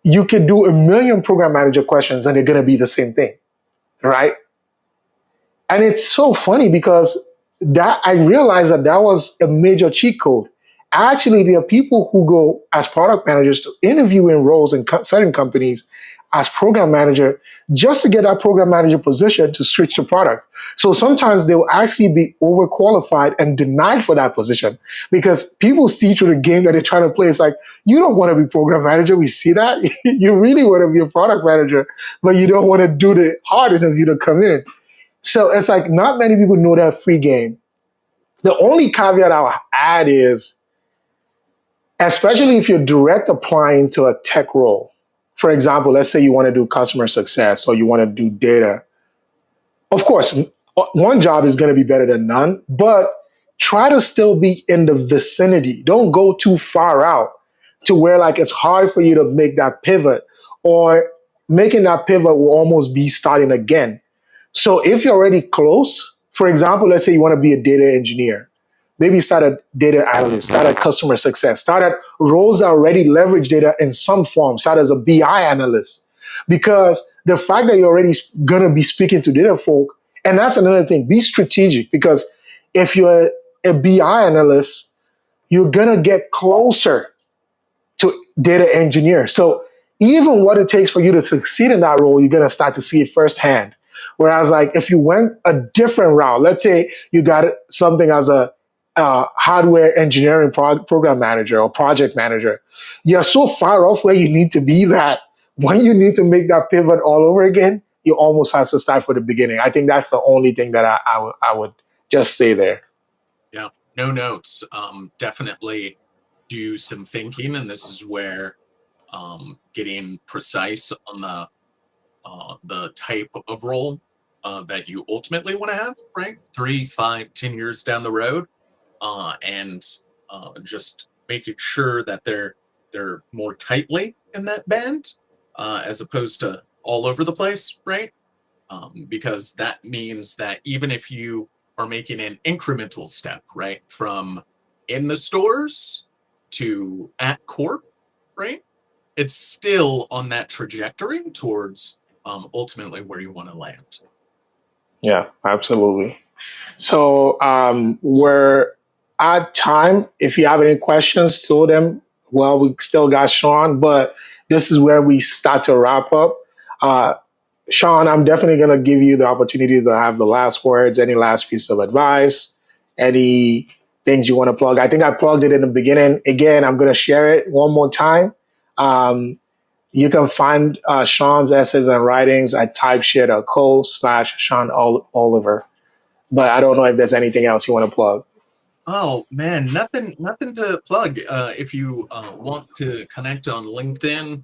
You could do a million program manager questions and they're going to be the same thing, right? And it's so funny because that I realized that was a major cheat code. Actually, there are people who go as product managers to interview in roles in certain companies as program manager just to get that program manager position to switch to product. So sometimes they will actually be overqualified and denied for that position because people see through the game that they're trying to play. It's like, you don't want to be program manager. We see that. You really want to be a product manager, but you don't want to do the hard interview to come in. So it's like not many people know that free game. The only caveat I'll add is, especially if you're direct applying to a tech role. For example, let's say you want to do customer success or you want to do data. Of course, one job is going to be better than none, but try to still be in the vicinity. Don't go too far out to where like it's hard for you to make that pivot, or making that pivot will almost be starting again. So if you're already close, for example, let's say you want to be a data engineer, maybe start a data analyst, start at customer success, start at roles that already leverage data in some form, start as a BI analyst. Because the fact that you're already going to be speaking to data folk, and that's another thing, be strategic, because if you're a BI analyst, you're going to get closer to data engineer. So even what it takes for you to succeed in that role, you're going to start to see it firsthand. Whereas like if you went a different route, let's say you got something as a hardware engineering program manager or project manager, you're so far off where you need to be that when you need to make that pivot all over again, you almost have to start from the beginning. I think that's the only thing that I would just say there. Yeah, no notes. Definitely do some thinking, and this is where getting precise on the type of role that you ultimately want to have, right? 3, 5, 10 years down the road, and just making sure that they're more tightly in that band, as opposed to all over the place, right? Because that means that even if you are making an incremental step, right, from in the stores to at corp, right, it's still on that trajectory towards ultimately where you want to land. Yeah, absolutely. So we're at time. If you have any questions, throw them. Well, we still got Sean, but this is where we start to wrap up. Uh, Sean, I'm definitely going to give you the opportunity to have the last words, any last piece of advice, any things you want to plug. I think I plugged it in the beginning. Again, I'm going to share it one more time. Um, you can find Sean's essays and writings at typeshare.co/Sean Oliver. But I don't know if there's anything else you want to plug. Oh man, nothing to plug. If you want to connect on LinkedIn,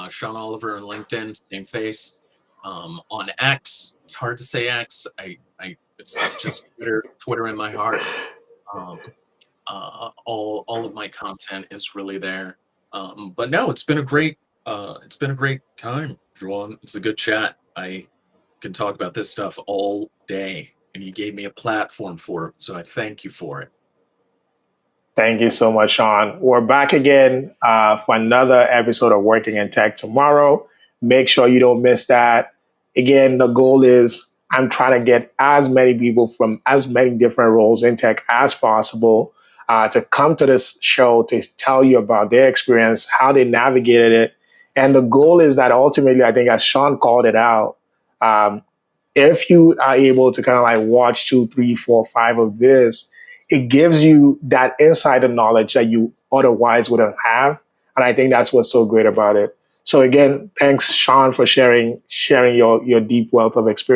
Sean Oliver on LinkedIn, same face. On X, it's hard to say X. It's just Twitter in my heart. Um, all of my content is really there. But no, it's been a great time, Juan. It's a good chat. I can talk about this stuff all day, and you gave me a platform for it, so I thank you for it. Thank you so much, Sean. We're back again for another episode of Working in Tech tomorrow. Make sure you don't miss that. Again, the goal is I'm trying to get as many people from as many different roles in tech as possible to come to this show to tell you about their experience, how they navigated it. And the goal is that ultimately, I think, as Sean called it out, um, if you are able to kind of like watch 2, 3, 4, 5 of this, it gives you that insider knowledge that you otherwise wouldn't have. And I think that's what's so great about it. So again, thanks, Sean, for sharing your deep wealth of experience.